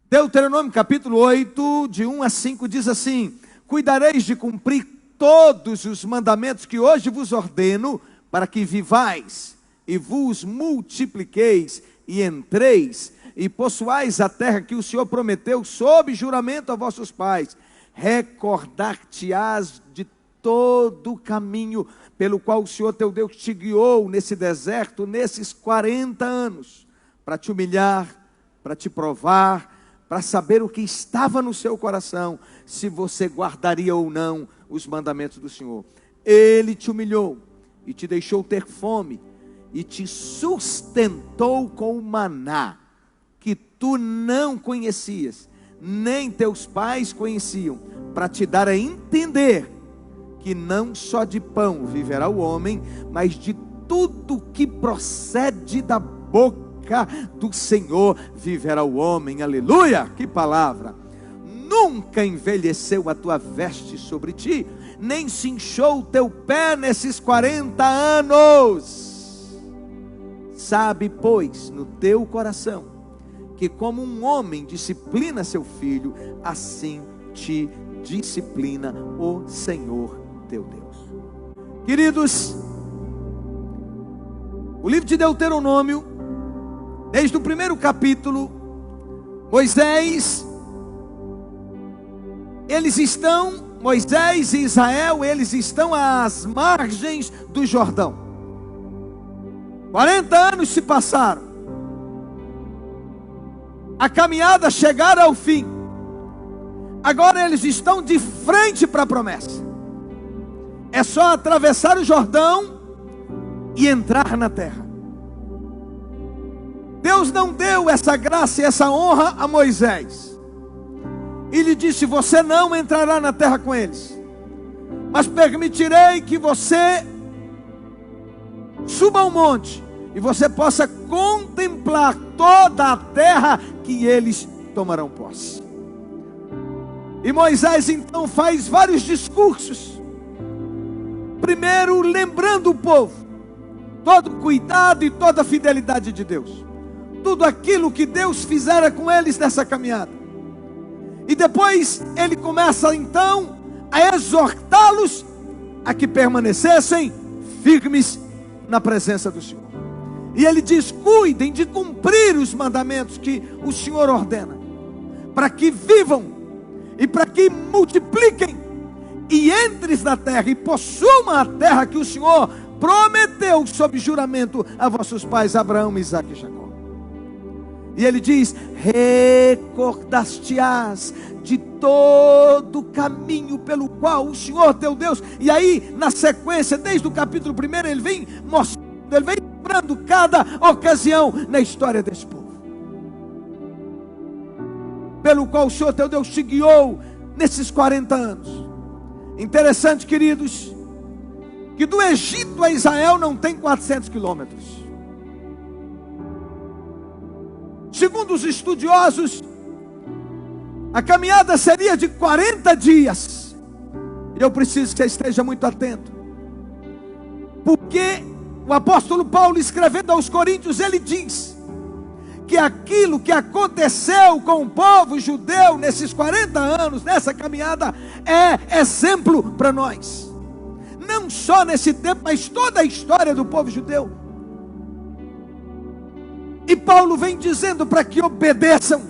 Deuteronômio capítulo 8, de 1 a 5, diz assim: cuidareis de cumprir todos os mandamentos que hoje vos ordeno, para que vivais e vos multipliqueis e entreis e possuais a terra que o Senhor prometeu sob juramento a vossos pais. Recordar-te-ás de todo o caminho pelo qual o Senhor teu Deus te guiou nesse deserto, nesses 40 anos, para te humilhar, para te provar, para saber o que estava no seu coração, se você guardaria ou não os mandamentos do Senhor. Ele te humilhou e te deixou ter fome, e te sustentou com o maná, que tu não conhecias, nem teus pais conheciam, para te dar a entender que não só de pão viverá o homem, mas de tudo que procede da boca do Senhor viverá o homem. Aleluia, que palavra! Nunca envelheceu a tua veste sobre ti, nem se inchou o teu pé nesses 40 anos. Sabe, pois, no teu coração, que como um homem disciplina seu filho, assim te disciplina o Senhor teu Deus. Queridos, o livro de Deuteronômio, desde o primeiro capítulo, Moisés e Israel, eles estão às margens do Jordão. 40 anos se passaram. A caminhada chegara ao fim. Agora eles estão de frente para a promessa. É só atravessar o Jordão e entrar na terra. Deus não deu essa graça e essa honra a Moisés. E lhe disse: você não entrará na terra com eles, mas permitirei que você suba ao monte e você possa contemplar toda a terra que eles tomarão posse. E Moisés então faz vários discursos. Primeiro, lembrando o povo todo o cuidado e toda a fidelidade de Deus, tudo aquilo que Deus fizera com eles nessa caminhada. E depois ele começa então a exortá-los a que permanecessem firmes na presença do Senhor. E ele diz: cuidem de cumprir os mandamentos que o Senhor ordena, para que vivam e para que multipliquem e entres na terra e possuam a terra que o Senhor prometeu sob juramento a vossos pais Abraão, Isaque e Jacó. E ele diz: recordar-te-ás de todo o caminho pelo qual o Senhor teu Deus. E aí na sequência, desde o capítulo 1, ele vem mostrando, ele vem lembrando cada ocasião na história desse povo, pelo qual o Senhor teu Deus te guiou nesses 40 anos. Interessante, queridos, que do Egito a Israel não tem 400 quilômetros. Segundo os estudiosos, a caminhada seria de 40 dias. E eu preciso que você esteja muito atento, porque o apóstolo Paulo, escrevendo aos Coríntios, ele diz que aquilo que aconteceu com o povo judeu nesses 40 anos, nessa caminhada, é exemplo para nós. Não só nesse tempo, mas toda a história do povo judeu. E Paulo vem dizendo para que obedeçam,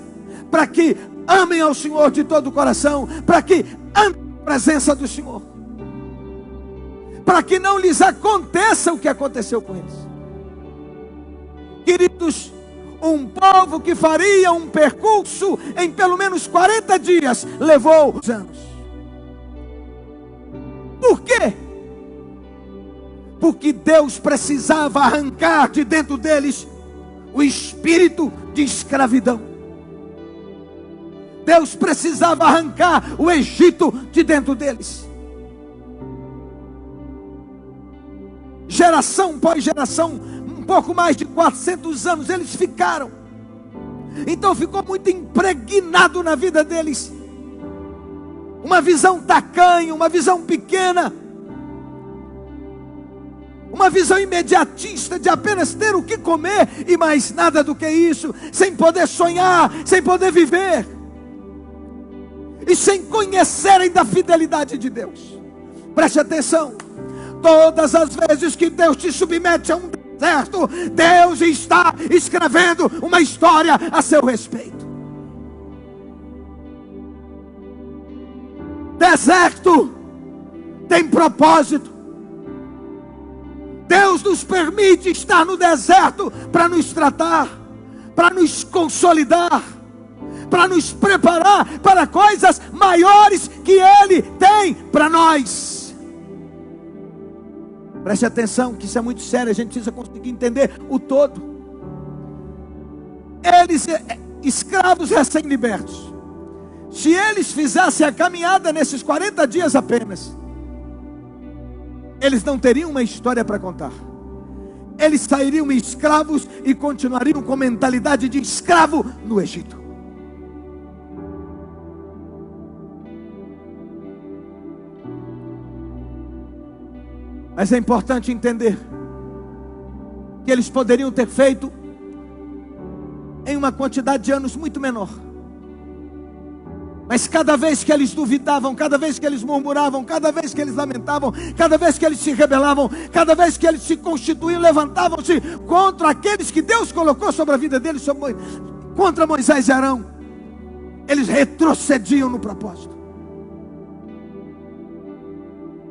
para que amem ao Senhor de todo o coração, para que amem a presença do Senhor, para que não lhes aconteça o que aconteceu com eles. Queridos, um povo que faria um percurso em pelo menos 40 dias, levou anos. Por quê? Porque Deus precisava arrancar de dentro deles o espírito de escravidão. Deus precisava arrancar o Egito de dentro deles. Geração após geração, um pouco mais de 400 anos eles ficaram. Então ficou muito impregnado na vida deles uma visão tacanha, uma visão pequena, uma visão imediatista de apenas ter o que comer e mais nada do que isso, sem poder sonhar, sem poder viver e sem conhecerem da fidelidade de Deus. Preste atenção, todas as vezes que Deus te submete a um deserto, Deus está escrevendo uma história a seu respeito. Deserto tem propósito. Deus nos permite estar no deserto para nos tratar, para nos consolidar, para nos preparar para coisas maiores que Ele tem para nós. Preste atenção, que isso é muito sério, a gente precisa conseguir entender o todo. Eles, escravos recém-libertos, se eles fizessem a caminhada nesses 40 dias apenas, eles não teriam uma história para contar. Eles sairiam escravos e continuariam com mentalidade de escravo no Egito. Mas é importante entender que eles poderiam ter feito em uma quantidade de anos muito menor. Mas cada vez que eles duvidavam, cada vez que eles murmuravam, cada vez que eles lamentavam, cada vez que eles se rebelavam, cada vez que eles se constituíam, levantavam-se contra aqueles que Deus colocou sobre a vida deles, contra Moisés e Arão, eles retrocediam no propósito.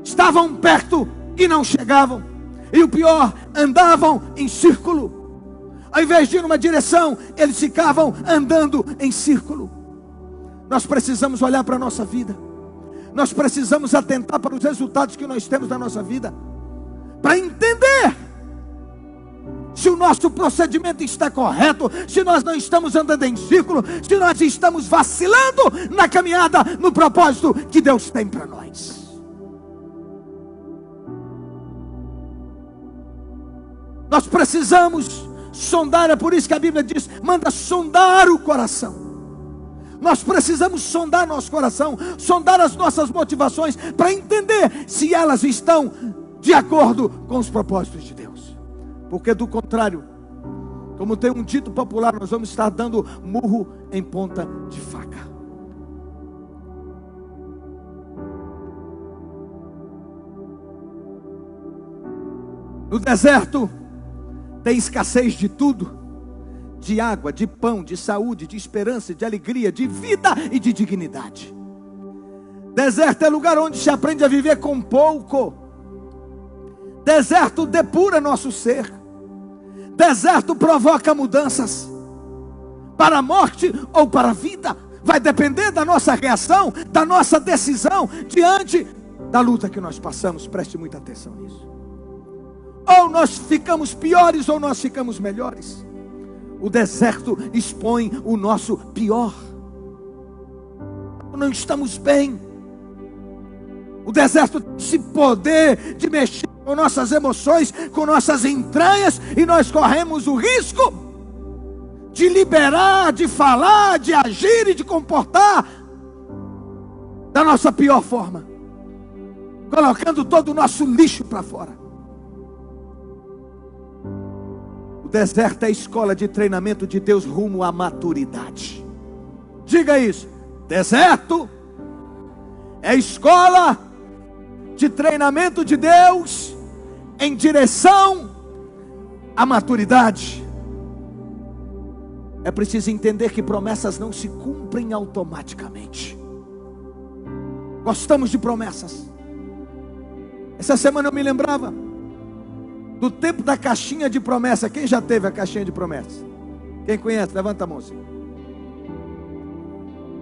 Estavam perto e não chegavam. E o pior, andavam em círculo. Ao invés de ir numa direção, eles ficavam andando em círculo. Nós precisamos olhar para a nossa vida. Nós precisamos atentar para os resultados que nós temos na nossa vida, para entender se o nosso procedimento está correto, se nós não estamos andando em círculo, se nós estamos vacilando na caminhada, no propósito que Deus tem para nós. Nós precisamos sondar, é por isso que a Bíblia diz, manda sondar o coração. Nós precisamos sondar nosso coração, sondar as nossas motivações, para entender se elas estão de acordo com os propósitos de Deus. Porque do contrário, como tem um dito popular, nós vamos estar dando murro em ponta de faca. No deserto tem escassez de tudo: de água, de pão, de saúde, de esperança, de alegria, de vida e de dignidade. Deserto é lugar onde se aprende a viver com pouco. Deserto depura nosso ser. Deserto provoca mudanças para a morte ou para a vida. Vai depender da nossa reação, da nossa decisão diante da luta que nós passamos. Preste muita atenção nisso. Ou nós ficamos piores ou nós ficamos melhores. O deserto expõe o nosso pior. Não estamos bem. O deserto tem esse poder de mexer com nossas emoções, com nossas entranhas, e nós corremos o risco de liberar, de falar, de agir e de comportar da nossa pior forma, colocando todo o nosso lixo para fora. O deserto é a escola de treinamento de Deus rumo à maturidade. Diga isso. Deserto é a escola de treinamento de Deus em direção à maturidade. É preciso entender que promessas não se cumprem automaticamente. Gostamos de promessas. Essa semana eu me lembrava do tempo da caixinha de promessa. Quem já teve a caixinha de promessa? Quem conhece? Levanta a mão assim.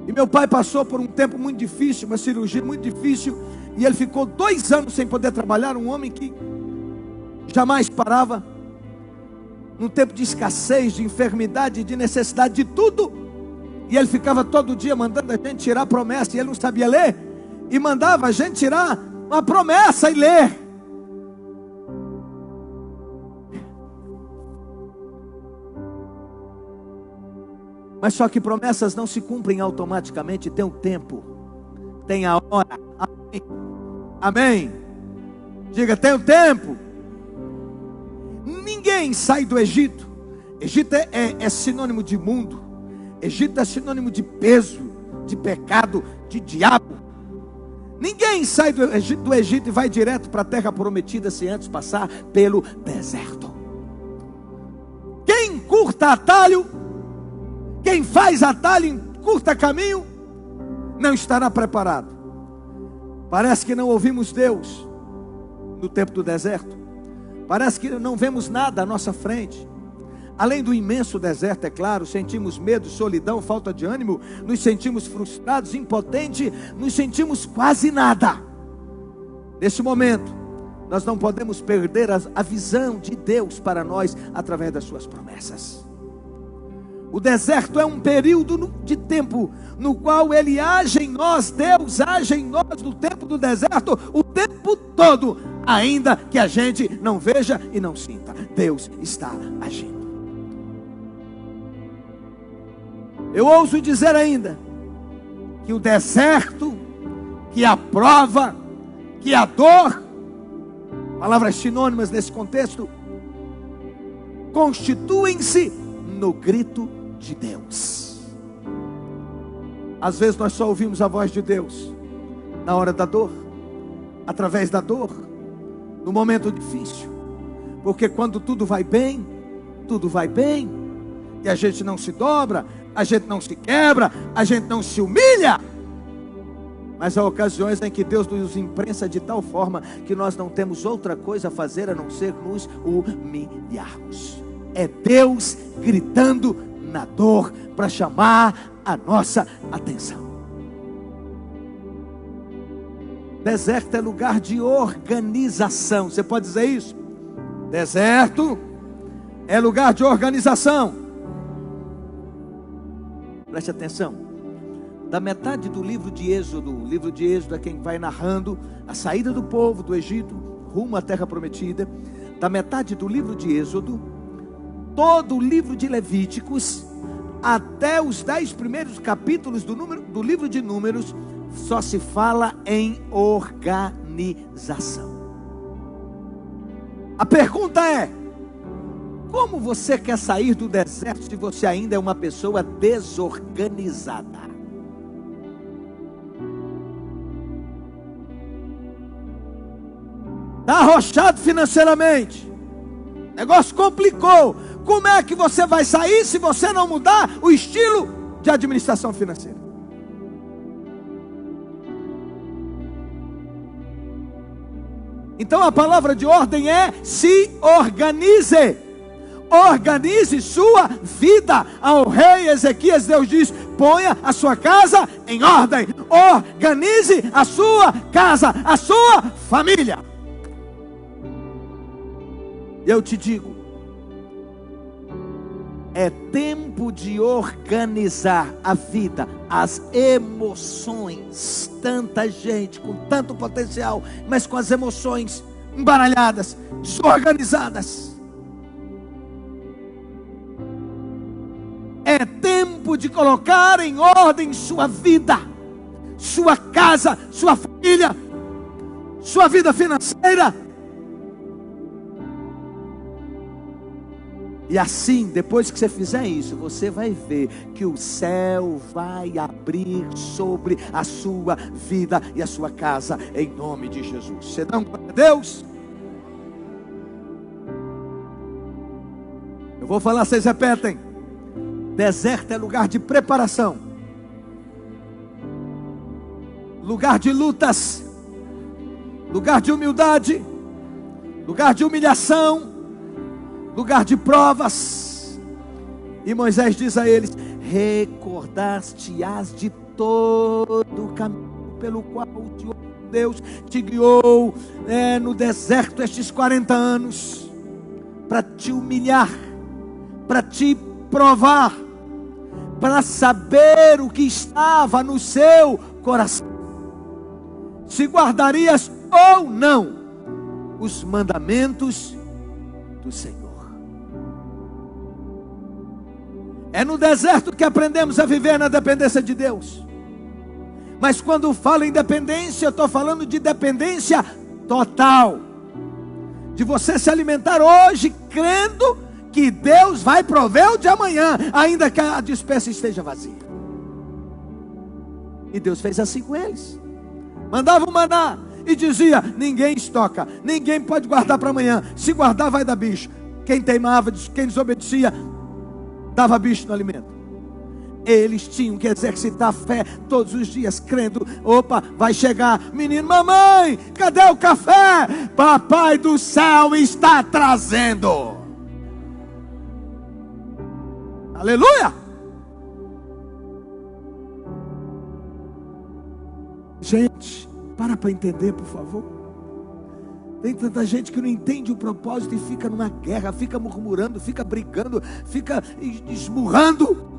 E meu pai passou por um tempo muito difícil, uma cirurgia muito difícil, e ele ficou 2 anos sem poder trabalhar. Um homem que jamais parava, num tempo de escassez, de enfermidade, de necessidade de tudo. E ele ficava todo dia mandando a gente tirar a promessa, e ele não sabia ler, e mandava a gente tirar uma promessa e ler. Mas só que promessas não se cumprem automaticamente, tem um tempo, tem a hora. Amém? Amém. Diga, tem um tempo Ninguém sai do Egito. Egito é sinônimo de mundo. Egito é sinônimo de peso, de pecado, de diabo. Ninguém sai do Egito e vai direto para a terra prometida sem antes passar pelo deserto. Quem encurta atalho, quem faz atalho, encurta caminho, não estará preparado. Parece que não ouvimos Deus no tempo do deserto. Parece que não vemos nada à nossa frente. Além do imenso deserto, é claro, sentimos medo, solidão, falta de ânimo, nos sentimos frustrados, impotentes, nos sentimos quase nada. Nesse momento, nós não podemos perder a visão de Deus para nós através das suas promessas. O deserto é um período de tempo no qual Ele age em nós, Deus age em nós no tempo do deserto, o tempo todo, ainda que a gente não veja e não sinta. Deus está agindo. Eu ouso dizer ainda que o deserto, que a prova, que a dor, palavras sinônimas nesse contexto, constituem-se no grito de Deus. Às vezes nós só ouvimos a voz de Deus na hora da dor, através da dor, no momento difícil, porque quando tudo vai bem, e a gente não se dobra, a gente não se quebra, a gente não se humilha. Mas há ocasiões em que Deus nos imprensa de tal forma que nós não temos outra coisa a fazer a não ser nos humilharmos. É Deus gritando na dor para chamar a nossa atenção. Deserto é lugar de organização. Você pode dizer isso? Deserto é lugar de organização. Preste atenção. Da metade do livro de Êxodo, o livro de Êxodo é quem vai narrando a saída do povo do Egito rumo à terra prometida. Da metade do livro de Êxodo, todo o livro de Levíticos, até os 10 primeiros capítulos do livro de Números, só se fala em organização. A pergunta é: como você quer sair do deserto se você ainda é uma pessoa desorganizada? Está arrochado financeiramente, o negócio complicou. Como é que você vai sair se você não mudar o estilo de administração financeira? Então a palavra de ordem é: se organize. Organize sua vida. Ao rei Ezequias, Deus diz: ponha a sua casa em ordem. Organize a sua casa, a sua família. Eu te digo, é tempo de organizar a vida, as emoções. Tanta gente com tanto potencial, mas com as emoções embaralhadas, desorganizadas. É tempo de colocar em ordem sua vida, sua casa, sua família, sua vida financeira. E assim, depois que você fizer isso, você vai ver que o céu vai abrir sobre a sua vida e a sua casa, em nome de Jesus. Você dá um glória a Deus? Eu vou falar, vocês repetem. Deserto é lugar de preparação, lugar de lutas, lugar de humildade, lugar de humilhação, lugar de provas. E Moisés diz a eles: recordar-te-ás de todo o caminho pelo qual o Senhor Deus te guiou no deserto estes 40 anos, para te humilhar, para te provar, para saber o que estava no seu coração, se guardarias ou não os mandamentos do Senhor. É no deserto que aprendemos a viver na dependência de Deus. Mas quando falo em dependência, eu estou falando de dependência total. de você se alimentar hoje, crendo que Deus vai prover o de amanhã, ainda que a despensa esteja vazia. E Deus fez assim com eles. Mandava o maná e dizia: ninguém estoca, ninguém pode guardar para amanhã. Se guardar vai dar bicho. Quem teimava, quem desobedecia, dava bicho no alimento. Eles tinham que exercitar a fé todos os dias, crendo: opa, vai chegar, menino, mamãe, cadê o café? Papai do céu está trazendo. Aleluia! Gente, para entender, por favor. Tem tanta gente que não entende o propósito e fica numa guerra, fica murmurando, fica brigando, fica esmurrando.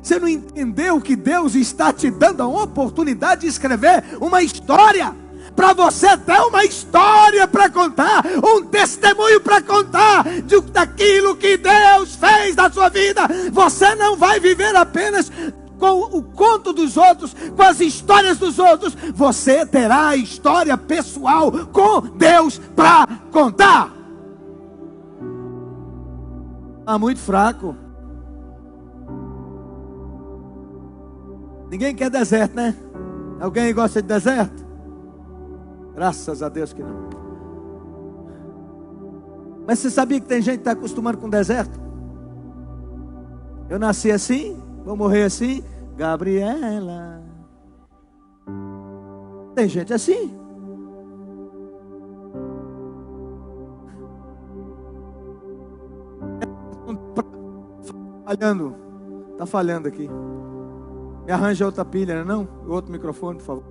Você não entendeu que Deus está te dando a oportunidade de escrever uma história, para você ter uma história para contar, um testemunho para contar daquilo que Deus fez na sua vida. Você não vai viver apenas com o conto dos outros, com as histórias dos outros. Você terá a história pessoal com Deus para contar. Está muito fraco. Ninguém quer deserto, né? Alguém gosta de deserto? Graças a Deus que não. Mas você sabia que tem gente que está acostumado com deserto? Eu nasci assim, vou morrer assim. Gabriela. Tem gente assim. Falhando. Está falhando aqui. Me arranja outra pilha, não? Outro microfone, por favor.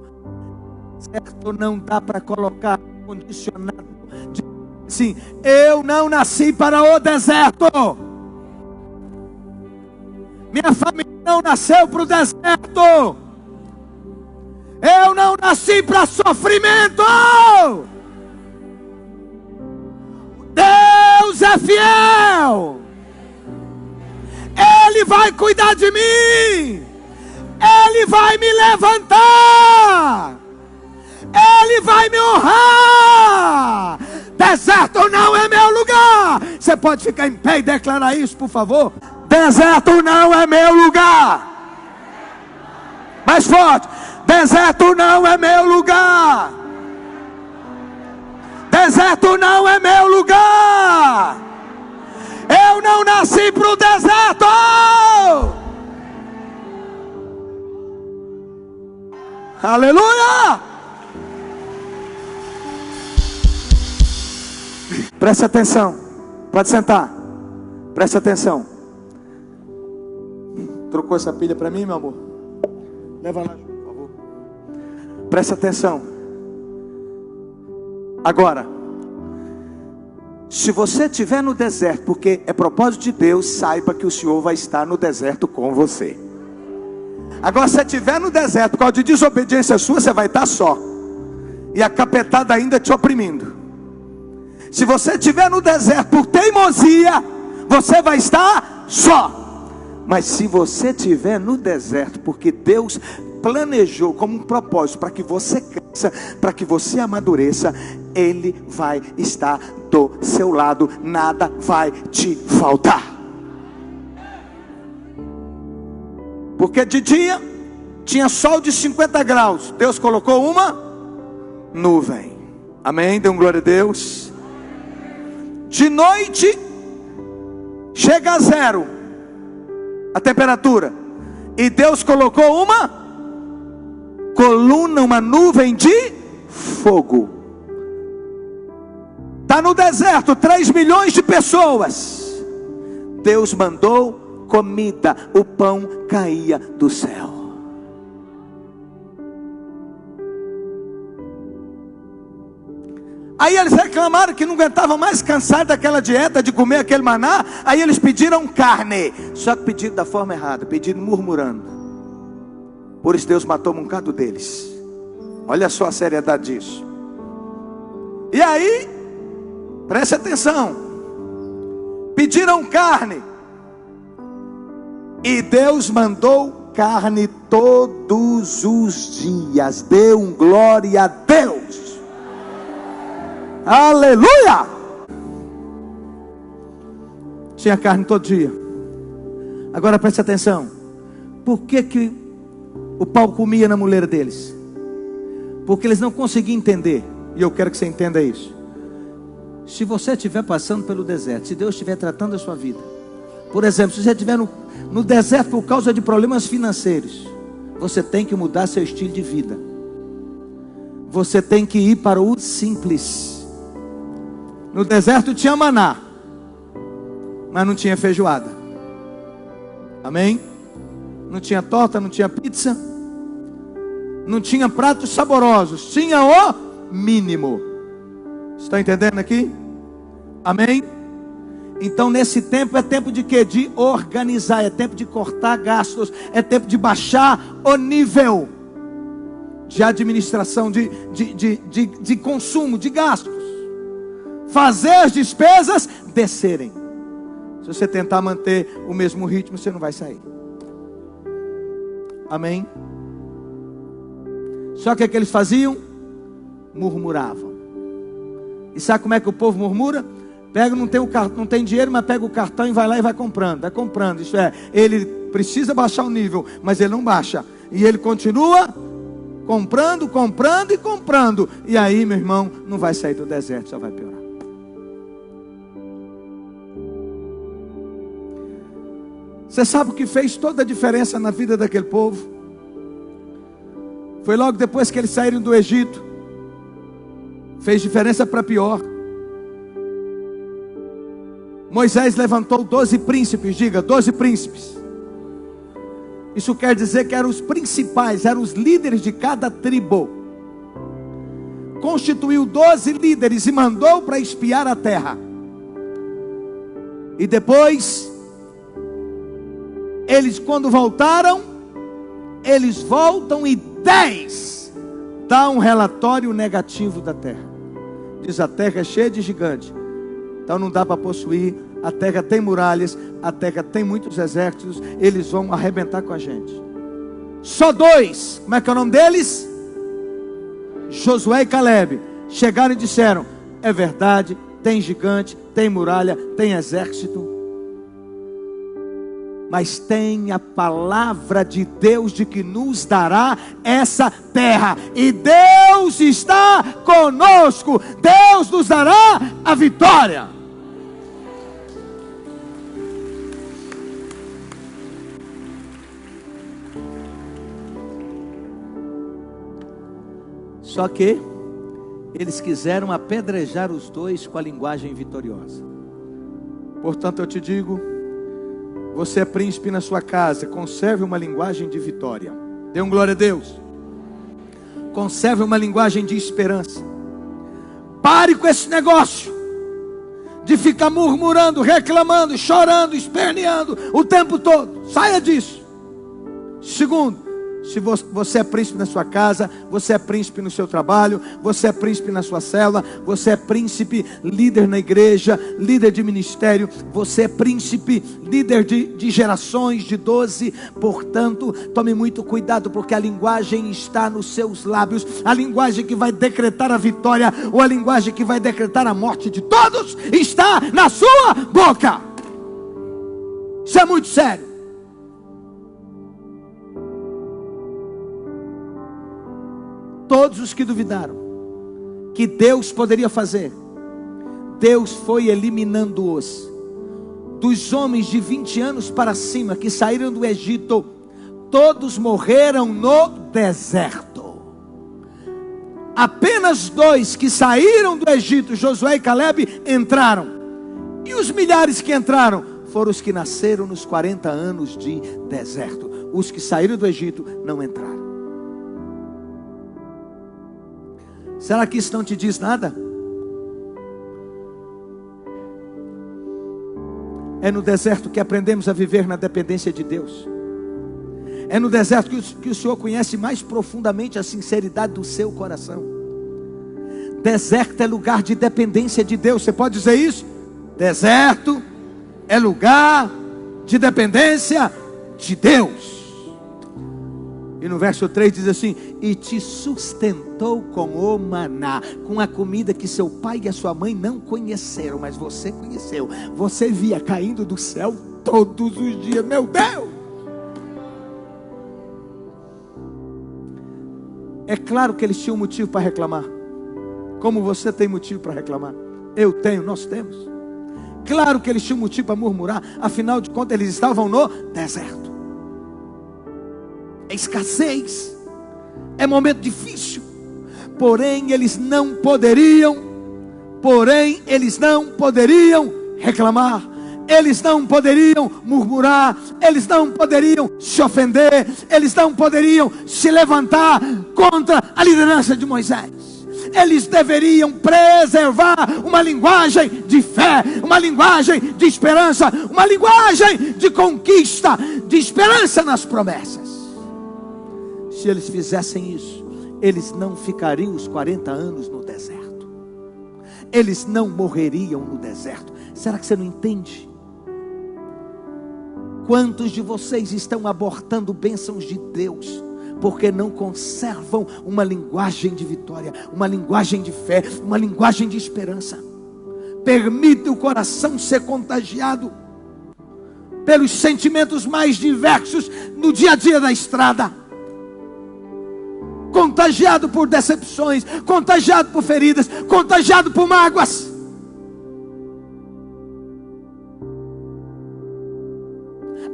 Certo, não dá para colocar condicionado. Sim, eu não nasci para o deserto. Minha família não nasceu para o deserto. Eu não nasci para sofrimento. Deus é fiel. Ele vai cuidar de mim. Ele vai me levantar. Ele vai me honrar. Deserto não é meu lugar. Você pode ficar em pé e declarar isso, por favor? Deserto não é meu lugar. Mais forte. Deserto não é meu lugar. Deserto não é meu lugar. Eu não nasci para o deserto. Aleluia! Presta atenção. Pode sentar. Presta atenção. Trocou essa pilha para mim, meu amor? Leva lá, por favor. Presta atenção. Agora, se você estiver no deserto, porque é propósito de Deus, saiba que o Senhor vai estar no deserto com você. Agora, se você estiver no deserto por causa de desobediência sua, você vai estar só. E a capetada ainda te oprimindo. Se você estiver no deserto por teimosia, você vai estar só. Mas se você estiver no deserto porque Deus planejou como um propósito para que você cresça, para que você amadureça, Ele vai estar do seu lado. Nada vai te faltar. Porque de dia tinha sol de 50 graus. Deus colocou uma nuvem. Amém? Dê um glória a Deus. De noite chega a zero a temperatura. E Deus colocou uma coluna, uma nuvem de fogo. Está no deserto, 3 milhões de pessoas. Deus mandou comida, o pão caía do céu. Aí eles reclamaram que não aguentavam mais, cansados daquela dieta de comer aquele maná. Aí eles pediram carne, só que pediram da forma errada, pediram murmurando. Por isso Deus matou um bocado deles. Olha só a seriedade disso. E aí, preste atenção, pediram carne, e Deus mandou carne todos os dias. Dê um glória a Deus. Aleluia! tinha carne todo dia. Agora preste atenção. Por que o pau comia na mulher deles? Porque eles não conseguiam entender. E eu quero que você entenda isso. Se você estiver passando pelo deserto, se Deus estiver tratando a sua vida, por exemplo, se você estiver no deserto por causa de problemas financeiros, você tem que mudar seu estilo de vida. Você tem que ir para o simples. No deserto tinha maná, mas não tinha feijoada. Amém? Não tinha torta, não tinha pizza, não tinha pratos saborosos, tinha o mínimo. Está entendendo aqui? Amém? Então nesse tempo é tempo de quê? De organizar, é tempo de cortar gastos, é tempo de baixar o nível de administração, de consumo, de gastos. Fazer as despesas descerem. Se você tentar manter o mesmo ritmo, você não vai sair. Amém? Só que o que eles faziam? Murmuravam. E sabe como é que o povo murmura? Pega, não tem dinheiro, mas pega o cartão e vai lá e vai comprando. Vai comprando, isso é, ele precisa baixar o nível, mas ele não baixa. E ele continua comprando, comprando e comprando. E aí, meu irmão, não vai sair do deserto, só vai piorar. Você sabe o que fez toda a diferença na vida daquele povo? Foi logo depois que eles saíram do Egito. Fez diferença para pior. Moisés levantou 12 príncipes, diga, 12 príncipes. Isso quer dizer que eram os principais, eram os líderes de cada tribo. Constituiu 12 líderes e mandou para espiar a terra. E depois, eles quando voltaram, eles voltam e 10 dá um relatório negativo da terra. Diz: a terra é cheia de gigantes, então não dá para possuir. A terra tem muralhas, a terra tem muitos exércitos, eles vão arrebentar com a gente. Só 2, como é que é o nome deles? Josué e Caleb chegaram e disseram: é verdade, tem gigante, tem muralha, tem exército, mas tem a palavra de Deus de que nos dará essa terra, e Deus está conosco, Deus nos dará a vitória. Só que eles quiseram apedrejar os dois com a linguagem vitoriosa. Portanto eu te digo, você é príncipe na sua casa, conserve uma linguagem de vitória. Dê um glória a Deus. Conserve uma linguagem de esperança. Pare com esse negócio de ficar murmurando, reclamando, chorando, esperneando o tempo todo. Saia disso. Segundo, se você é príncipe na sua casa, você é príncipe no seu trabalho, você é príncipe na sua célula, você é príncipe, líder na igreja, líder de ministério, você é príncipe, líder de gerações de 12. Portanto, tome muito cuidado, porque a linguagem está nos seus lábios. A linguagem que vai decretar a vitória, ou a linguagem que vai decretar a morte de todos, está na sua boca. Isso é muito sério. Todos os que duvidaram que Deus poderia fazer, Deus foi eliminando-os. Dos homens de 20 anos para cima que saíram do Egito, todos morreram no deserto. Apenas 2 que saíram do Egito, Josué e Caleb, entraram. E os milhares que entraram foram os que nasceram nos 40 anos de deserto. Os que saíram do Egito não entraram. Será que isso não te diz nada? É no deserto que aprendemos a viver na dependência de Deus. É no deserto que o Senhor conhece mais profundamente a sinceridade do seu coração. Deserto é lugar de dependência de Deus. Você pode dizer isso? Deserto é lugar de dependência de Deus. E no verso 3 diz assim: e te sustentou com o maná, com a comida que seu pai e a sua mãe não conheceram, mas você conheceu. Você via caindo do céu todos os dias. Meu Deus! É claro que eles tinham motivo para reclamar. Como você tem motivo para reclamar? Eu tenho, nós temos. Claro que eles tinham motivo para murmurar. Afinal de contas, eles estavam no deserto. É escassez, é momento difícil. Porém eles não poderiam reclamar, eles não poderiam murmurar, eles não poderiam se ofender, eles não poderiam se levantar contra a liderança de Moisés. Eles deveriam preservar uma linguagem de fé, uma linguagem de esperança, uma linguagem de conquista, de esperança nas promessas. Se eles fizessem isso, eles não ficariam os 40 anos no deserto. Eles não morreriam no deserto. Será que você não entende? Quantos de vocês estão abortando bênçãos de Deus porque não conservam uma linguagem de vitória, uma linguagem de fé, uma linguagem de esperança? Permite o coração ser contagiado pelos sentimentos mais diversos no dia a dia da estrada. Contagiado por decepções, contagiado por feridas, contagiado por mágoas.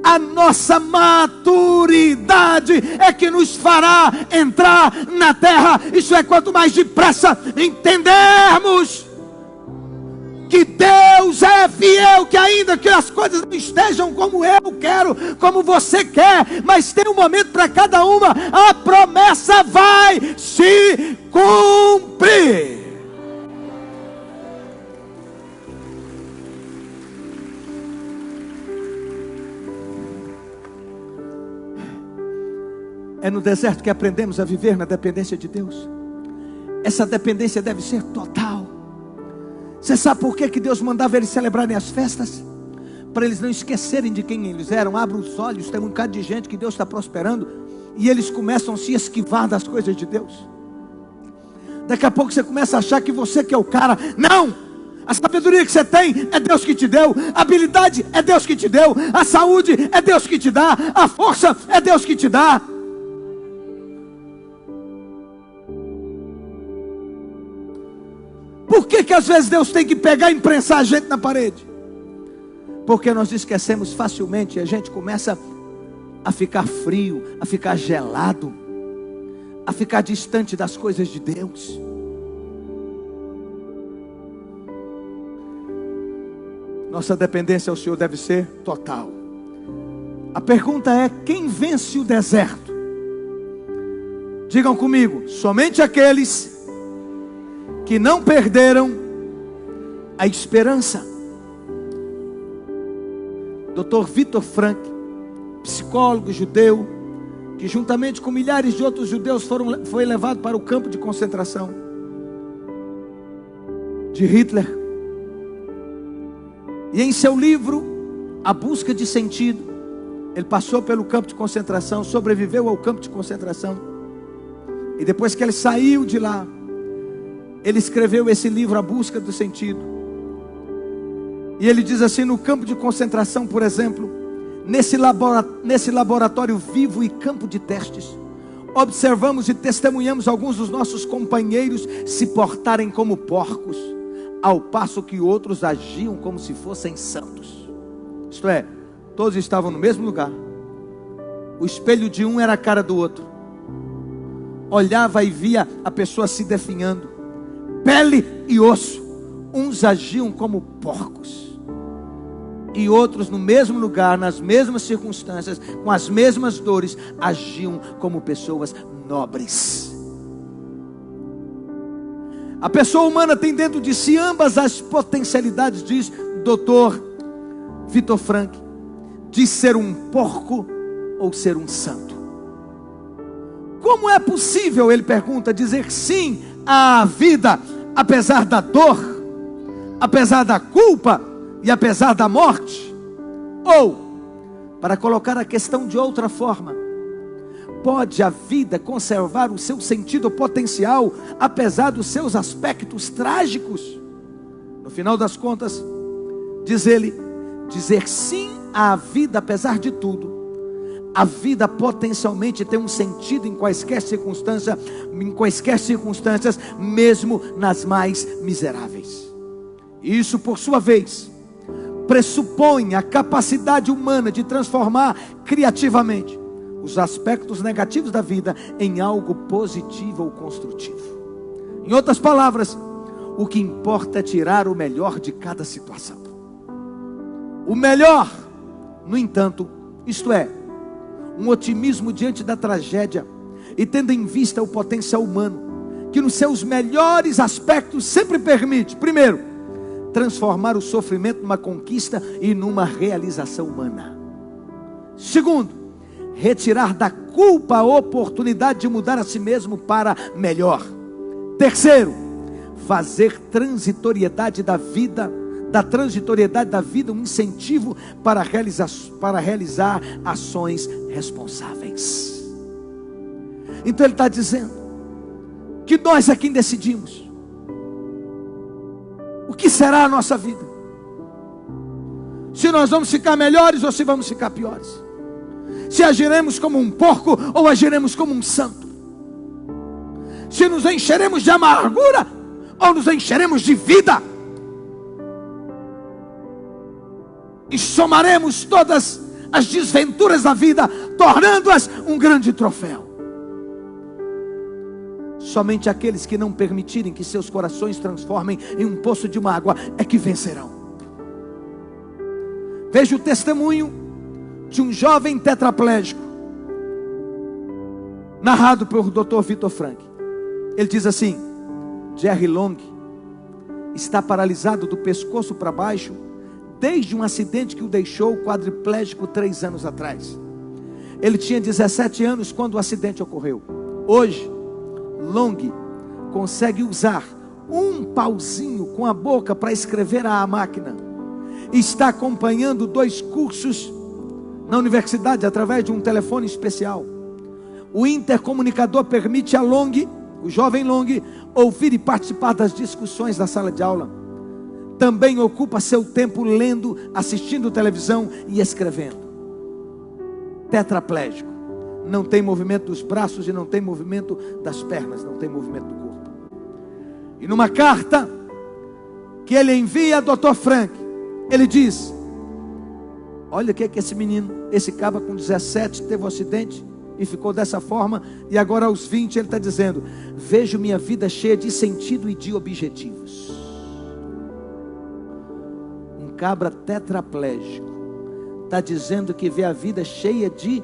A nossa maturidade é que nos fará entrar na terra. Isso é, quanto mais depressa entendermos que Deus é fiel, que ainda que as coisas não estejam como eu quero, como você quer, mas tem um momento para cada uma, a promessa vai se cumprir. É no deserto que aprendemos a viver na dependência de Deus. Essa dependência deve ser total. Você sabe por que Deus mandava eles celebrarem as festas? Para eles não esquecerem de quem eles eram. Abra os olhos, tem um bocado de gente que Deus está prosperando e eles começam a se esquivar das coisas de Deus. Daqui a pouco você começa a achar que você que é o cara. Não! A sabedoria que você tem é Deus que te deu. A habilidade é Deus que te deu. A saúde é Deus que te dá. A força é Deus que te dá. Por que às vezes Deus tem que pegar e imprensar a gente na parede? Porque nós esquecemos facilmente e a gente começa a ficar frio, a ficar gelado, a ficar distante das coisas de Deus. Nossa dependência ao Senhor deve ser total. A pergunta é: quem vence o deserto? Digam comigo: somente aqueles que não perderam a esperança. Dr. Viktor Frankl, psicólogo judeu, que juntamente com milhares de outros judeus foi levado para o campo de concentração de Hitler. E em seu livro A Busca de Sentido, ele passou pelo campo de concentração, sobreviveu ao campo de concentração, e depois que ele saiu de lá, ele escreveu esse livro, A Busca do Sentido. E ele diz assim: no campo de concentração, por exemplo, nesse laboratório vivo e campo de testes, observamos e testemunhamos alguns dos nossos companheiros se portarem como porcos, ao passo que outros agiam como se fossem santos. Isto é, todos estavam no mesmo lugar. O espelho de um era a cara do outro. Olhava e via a pessoa se definhando, pele e osso. Uns agiam como porcos, e outros no mesmo lugar, nas mesmas circunstâncias, com as mesmas dores, agiam como pessoas nobres. A pessoa humana tem dentro de si ambas as potencialidades, diz Dr. Viktor Frankl, de ser um porco ou ser um santo. Como é possível, ele pergunta, dizer sim à vida, apesar da dor, apesar da culpa e apesar da morte? Ou, para colocar a questão de outra forma, pode a vida conservar o seu sentido potencial, apesar dos seus aspectos trágicos? No final das contas, diz ele, dizer sim à vida apesar de tudo. A vida potencialmente tem um sentido em quaisquer circunstâncias, mesmo nas mais miseráveis. Isso, por sua vez, pressupõe a capacidade humana de transformar criativamente os aspectos negativos da vida em algo positivo ou construtivo. Em outras palavras, o que importa é tirar o melhor de cada situação. O melhor, no entanto, isto é, um otimismo diante da tragédia e tendo em vista o potencial humano, que nos seus melhores aspectos sempre permite, primeiro, transformar o sofrimento numa conquista e numa realização humana. Segundo, retirar da culpa a oportunidade de mudar a si mesmo para melhor. Terceiro, fazer da transitoriedade da vida um incentivo para realizar ações responsáveis. Então ele está dizendo que nós é quem decidimos o que será a nossa vida, se nós vamos ficar melhores ou se vamos ficar piores, se agiremos como um porco ou agiremos como um santo, se nos encheremos de amargura ou nos encheremos de vida, e somaremos todas as desventuras da vida, tornando-as um grande troféu. Somente aqueles que não permitirem que seus corações transformem em um poço de mágoa é que vencerão. Veja o testemunho de um jovem tetraplégico, narrado pelo Dr. Vitor Frank. Ele diz assim: Jerry Long está paralisado do pescoço para baixo desde um acidente que o deixou quadriplégico 3 anos atrás. Ele tinha 17 anos quando o acidente ocorreu. Hoje, Long consegue usar um pauzinho com a boca para escrever à máquina. Está acompanhando 2 cursos na universidade através de um telefone especial. O intercomunicador permite a Long, o jovem Long, ouvir e participar das discussões da sala de aula. Também ocupa seu tempo lendo, assistindo televisão e escrevendo. Tetraplégico, não tem movimento dos braços e não tem movimento das pernas, não tem movimento do corpo. E numa carta que ele envia a Dr. Frank, ele diz: olha o que é que esse menino, esse caba com 17 teve um acidente e ficou dessa forma, e agora aos 20 ele está dizendo: vejo minha vida cheia de sentido e de objetivos. Cabra tetraplégico está dizendo que vê a vida cheia de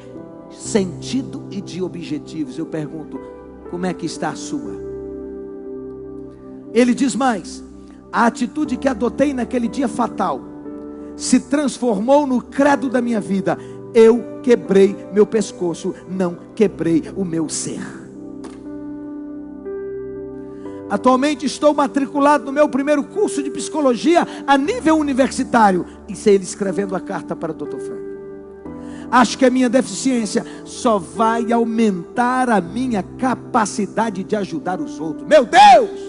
sentido e de objetivos. Eu pergunto, como é que está a sua? Ele diz mais: a atitude que adotei naquele dia fatal se transformou no credo da minha vida. Eu quebrei meu pescoço, não quebrei o meu ser. Atualmente estou matriculado no meu primeiro curso de psicologia a nível universitário. Isso é ele escrevendo a carta para o Dr. Frank. Acho que a minha deficiência só vai aumentar a minha capacidade de ajudar os outros. Meu Deus!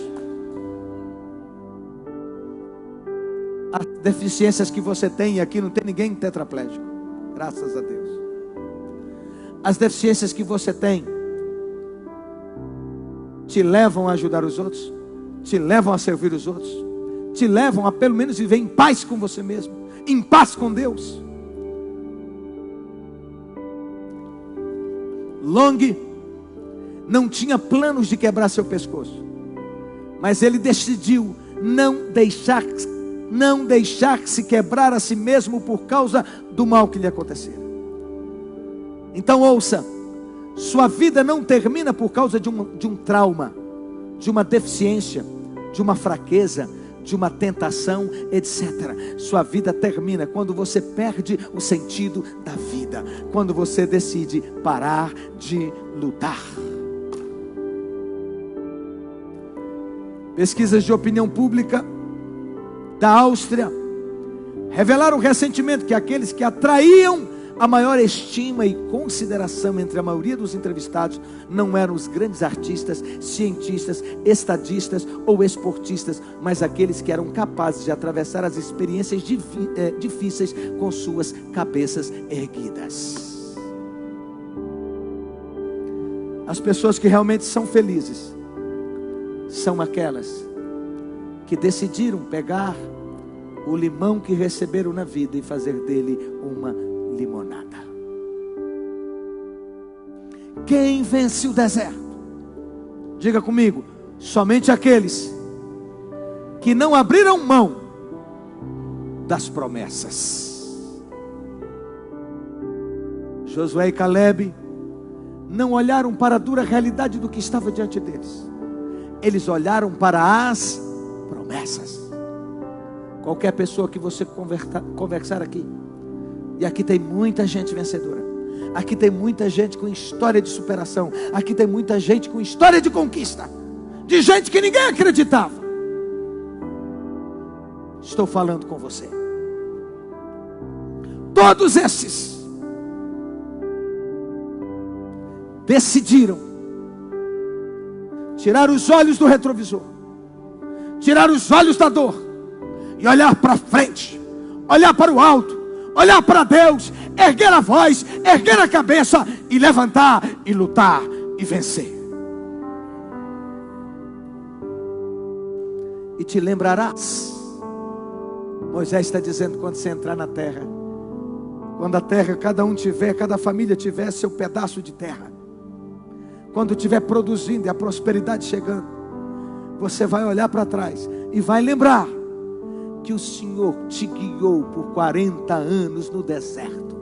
As deficiências que você tem, aqui não tem ninguém tetraplégico, graças a Deus. As deficiências que você tem te levam a ajudar os outros, te levam a servir os outros, te levam a pelo menos viver em paz com você mesmo, em paz com Deus. Long não tinha planos de quebrar seu pescoço, mas ele decidiu não deixar-se quebrar a si mesmo por causa do mal que lhe acontecera. Então ouça: sua vida não termina por causa de um trauma, de uma deficiência, de uma fraqueza, de uma tentação, etc. Sua vida termina quando você perde o sentido da vida, quando você decide parar de lutar. Pesquisas de opinião pública da Áustria revelaram recentemente que aqueles que atraíam A maior estima e consideração entre a maioria dos entrevistados não eram os grandes artistas, cientistas, estadistas ou esportistas, mas aqueles que eram capazes de atravessar as experiências difíceis com suas cabeças erguidas. As pessoas que realmente são felizes são aquelas que decidiram pegar o limão que receberam na vida e fazer dele uma limonada. Quem vence o deserto? Diga comigo: somente aqueles que não abriram mão das promessas. Josué e Caleb não olharam para a dura realidade do que estava diante deles. Eles olharam para as promessas. Qualquer pessoa que você conversar aqui, e aqui tem muita gente vencedora, aqui tem muita gente com história de superação, aqui tem muita gente com história de conquista, de gente que ninguém acreditava. Estou falando com você. Todos esses decidiram tirar os olhos do retrovisor, tirar os olhos da dor e olhar para frente, olhar para o alto, olhar para Deus, erguer a voz, erguer a cabeça e levantar e lutar e vencer. E te lembrarás, Moisés está dizendo, quando você entrar na terra, quando a terra, cada um tiver, cada família tiver seu pedaço de terra, quando estiver produzindo e a prosperidade chegando, você vai olhar para trás e vai lembrar que o Senhor te guiou por 40 anos no deserto,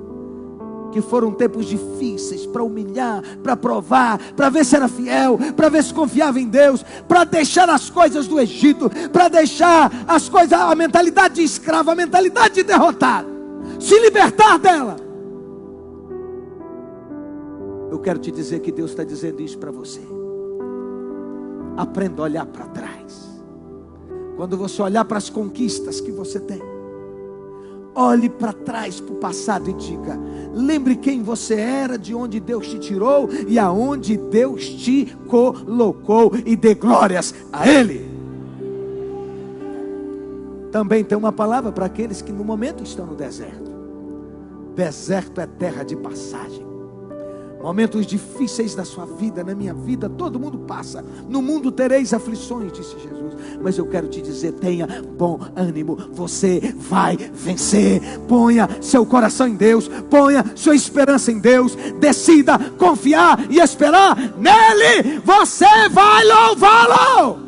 que foram tempos difíceis para humilhar, para provar, para ver se era fiel, para ver se confiava em Deus, para deixar as coisas do Egito, para deixar as coisas, a mentalidade de escravo, a mentalidade de derrotado, se libertar dela. Eu quero te dizer que Deus está dizendo isso para você. Aprenda a olhar para trás. Quando você olhar para as conquistas que você tem, olhe para trás, para o passado e diga: lembre quem você era, de onde Deus te tirou e aonde Deus te colocou, e dê glórias a Ele. Também tem uma palavra para aqueles que no momento estão no deserto. Deserto é terra de passagem. Momentos difíceis da sua vida, na minha vida, todo mundo passa. No mundo tereis aflições, disse Jesus. Mas eu quero te dizer, tenha bom ânimo, você vai vencer. Ponha seu coração em Deus, ponha sua esperança em Deus, decida confiar e esperar nele. Você vai louvá-lo.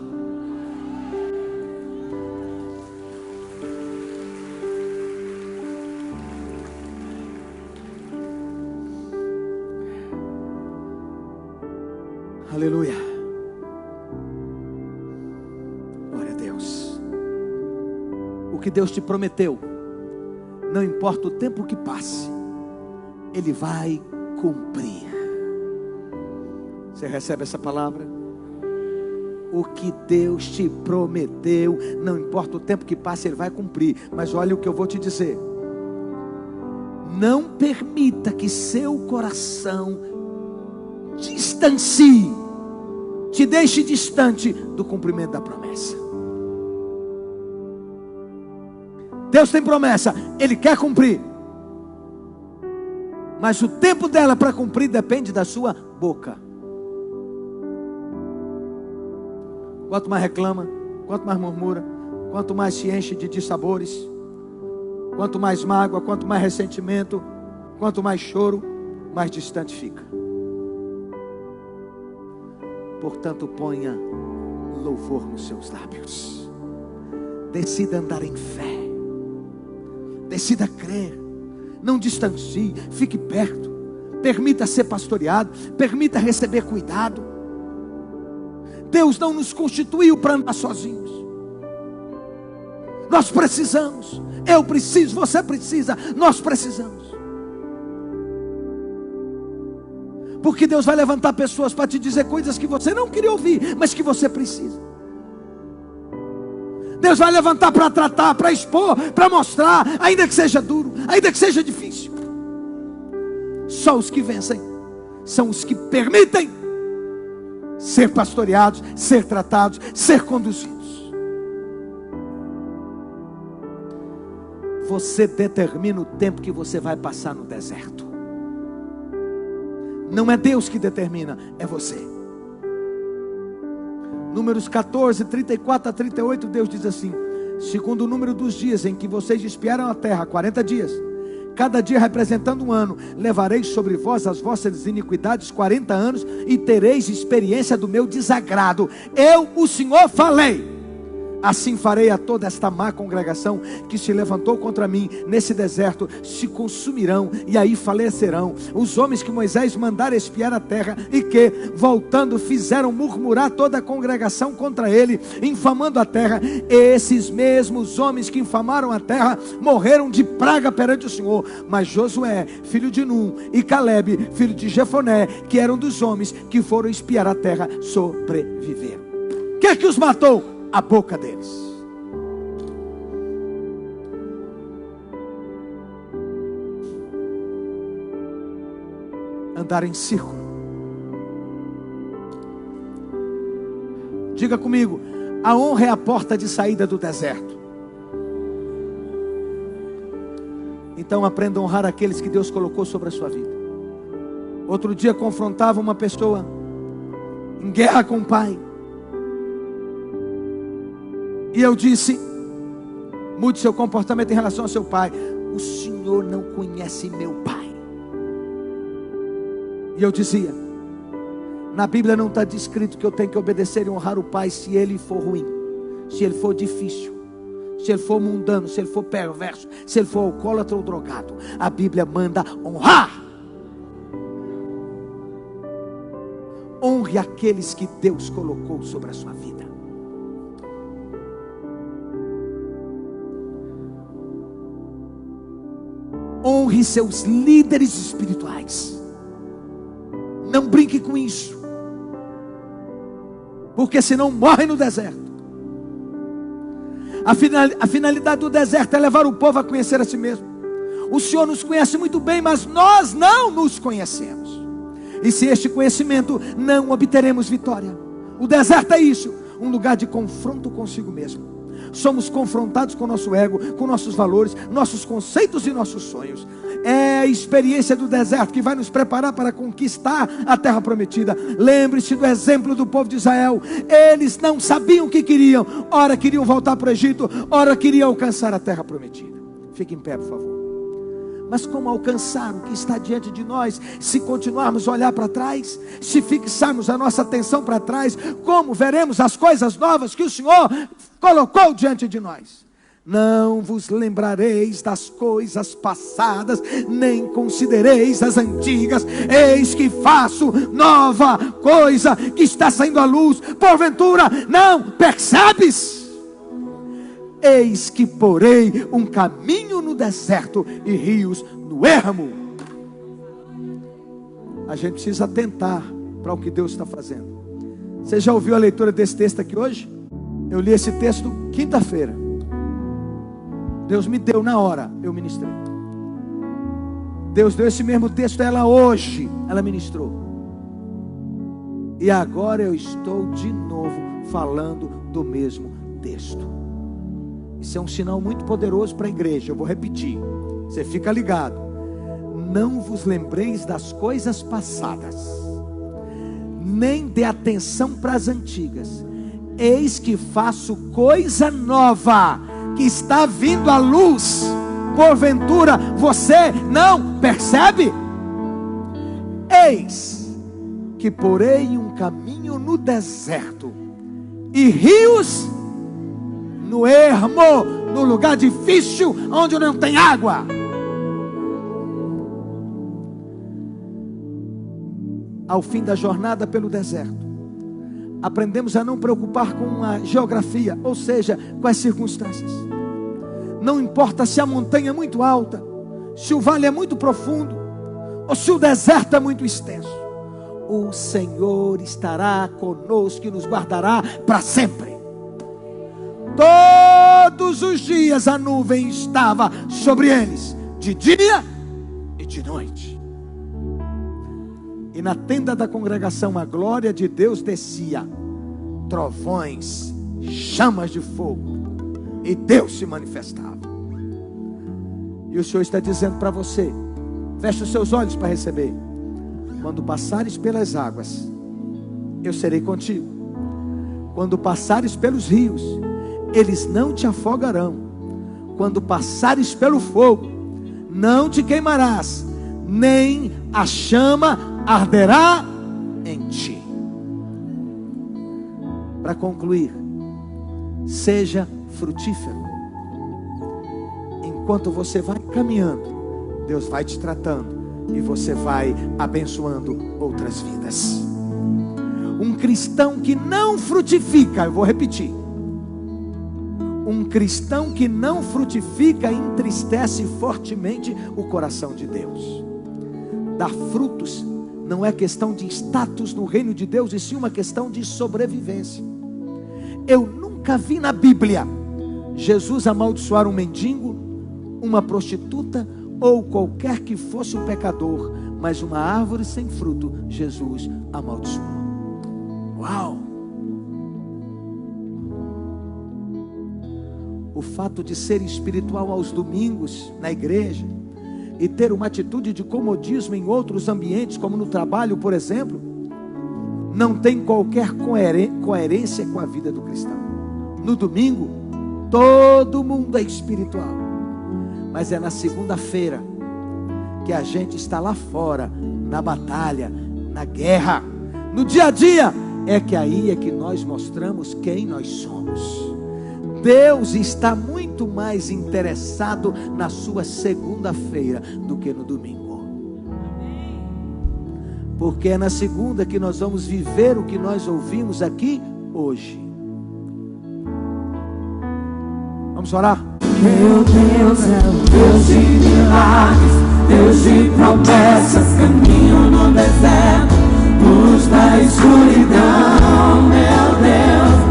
Aleluia. Glória a Deus. O que Deus te prometeu, não importa o tempo que passe, Ele vai cumprir. Você recebe essa palavra? O que Deus te prometeu, não importa o tempo que passe, Ele vai cumprir. Mas olha o que eu vou te dizer: não permita que seu coração distancie, te deixe distante do cumprimento da promessa. Deus tem promessa, Ele quer cumprir, mas o tempo dela para cumprir depende da sua boca. Quanto mais reclama, quanto mais murmura, quanto mais se enche de dissabores, quanto mais mágoa, quanto mais ressentimento, quanto mais choro, mais distante fica. Portanto, ponha louvor nos seus lábios. Decida andar em fé. Decida crer. Não distancie, fique perto. Permita ser pastoreado, permita receber cuidado. Deus não nos constituiu para andar sozinhos. Nós precisamos. Eu preciso, você precisa, nós precisamos. Porque Deus vai levantar pessoas para te dizer coisas que você não queria ouvir, mas que você precisa. Deus vai levantar para tratar, para expor, para mostrar, ainda que seja duro, ainda que seja difícil. Só os que vencem são os que permitem ser pastoreados, ser tratados, ser conduzidos. Você determina o tempo que você vai passar no deserto. Não é Deus que determina, é você. Números 14, 34 a 38, Deus diz assim: segundo o número dos dias em que vocês espiaram a terra, 40 dias, cada dia representando um ano, levareis sobre vós as vossas iniquidades 40 anos, e tereis experiência do meu desagrado. Eu, o Senhor, falei. Assim farei a toda esta má congregação que se levantou contra mim nesse deserto, se consumirão e aí falecerão. Os homens que Moisés mandara espiar a terra e que, voltando, fizeram murmurar toda a congregação contra ele, infamando a terra, esses mesmos homens que infamaram a terra morreram de praga perante o Senhor. Mas Josué, filho de Num, e Caleb, filho de Jefoné, que eram dos homens que foram espiar a terra, sobreviveram. O que os matou? A boca deles. Andar em círculo. Diga comigo: a honra é a porta de saída do deserto. Então aprenda a honrar aqueles que Deus colocou sobre a sua vida. Outro dia confrontava uma pessoa em guerra com o pai. E eu disse: mude seu comportamento em relação ao seu pai. O senhor não conhece meu pai. E eu dizia: na Bíblia não está descrito que eu tenho que obedecer e honrar o pai se ele for ruim, se ele for difícil, se ele for mundano, se ele for perverso, se ele for alcoólatra ou drogado. A Bíblia manda honrar. Honre aqueles que Deus colocou sobre a sua vida. Honre seus líderes espirituais. Não brinque com isso, porque senão morre no deserto. A finalidade do deserto é levar o povo a conhecer a si mesmo. O Senhor nos conhece muito bem, mas nós não nos conhecemos. E se este conhecimento não obteremos vitória. O deserto é isso, um lugar de confronto consigo mesmo. Somos confrontados com o nosso ego, com nossos valores, nossos conceitos e nossos sonhos. É a experiência do deserto que vai nos preparar para conquistar a terra prometida. Lembre-se do exemplo do povo de Israel. Eles não sabiam o que queriam. Ora queriam voltar para o Egito, ora queriam alcançar a terra prometida. Fique em pé, por favor. Mas como alcançar o que está diante de nós, se continuarmos a olhar para trás, se fixarmos a nossa atenção para trás? Como veremos as coisas novas que o Senhor colocou diante de nós? Não vos lembrareis das coisas passadas, nem considereis as antigas. Eis que faço nova coisa, que está saindo à luz. Porventura não percebes? Eis que porei um caminho no deserto e rios no ermo. A gente precisa atentar para o que Deus está fazendo. Você já ouviu a leitura desse texto aqui hoje? Eu li esse texto quinta-feira. Deus me deu na hora, eu ministrei. Deus deu esse mesmo texto a ela hoje, ela ministrou. E agora eu estou de novo falando do mesmo texto. Isso é um sinal muito poderoso para a igreja. Eu vou repetir, você fica ligado. Não vos lembreis das coisas passadas, nem dê atenção para as antigas. Eis que faço coisa nova, que está vindo à luz. Porventura você não percebe? Eis que porei um caminho no deserto e rios no ermo, no lugar difícil, onde não tem água. Ao fim da jornada pelo deserto, aprendemos a não preocupar com a geografia, ou seja, com as circunstâncias. Não importa se a montanha é muito alta, se o vale é muito profundo, ou se o deserto é muito extenso. O Senhor estará conosco e nos guardará para sempre. Todos os dias a nuvem estava sobre eles, de dia e de noite. E na tenda da congregação a glória de Deus descia, trovões, chamas de fogo, e Deus se manifestava. E o Senhor está dizendo para você: feche os seus olhos para receber. Quando passares pelas águas, eu serei contigo. Quando passares pelos rios, eles não te afogarão. Quando passares pelo fogo, não te queimarás, nem a chama arderá em ti. Para concluir, seja frutífero. Enquanto você vai caminhando, Deus vai te tratando e você vai abençoando outras vidas. Um cristão que não frutifica, eu vou repetir, um cristão que não frutifica entristece fortemente o coração de Deus. Dar frutos não é questão de status no reino de Deus, e sim uma questão de sobrevivência. Eu nunca vi na Bíblia Jesus amaldiçoar um mendigo, uma prostituta ou qualquer que fosse um pecador, mas uma árvore sem fruto Jesus amaldiçoou. Uau! O fato de ser espiritual aos domingos na igreja e ter uma atitude de comodismo em outros ambientes, como no trabalho, por exemplo, não tem qualquer coerência com a vida do cristão. No domingo, todo mundo é espiritual, mas é na segunda-feira que a gente está lá fora, na batalha, na guerra, no dia a dia, é que aí é que nós mostramos quem nós somos. Deus está muito mais interessado na sua segunda-feira do que no domingo. Porque é na segunda que nós vamos viver o que nós ouvimos aqui hoje. Vamos orar? Meu Deus é o Deus de milagres, Deus de promessas, caminho no deserto, luz da escuridão. Meu Deus,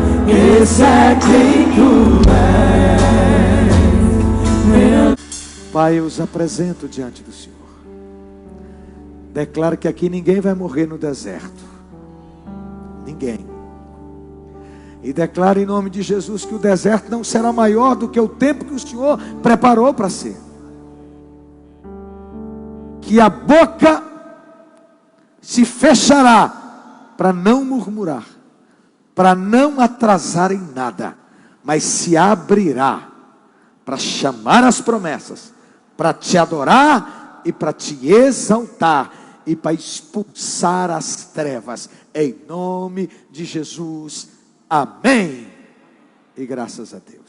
esse é quem tu és. Pai, eu os apresento diante do Senhor. Declaro que aqui ninguém vai morrer no deserto. Ninguém. E declaro em nome de Jesus que o deserto não será maior do que o tempo que o Senhor preparou para ser. Que a boca se fechará para não murmurar, para não atrasar em nada, mas se abrirá para chamar as promessas, para te adorar e para te exaltar e para expulsar as trevas, em nome de Jesus. Amém. E graças a Deus.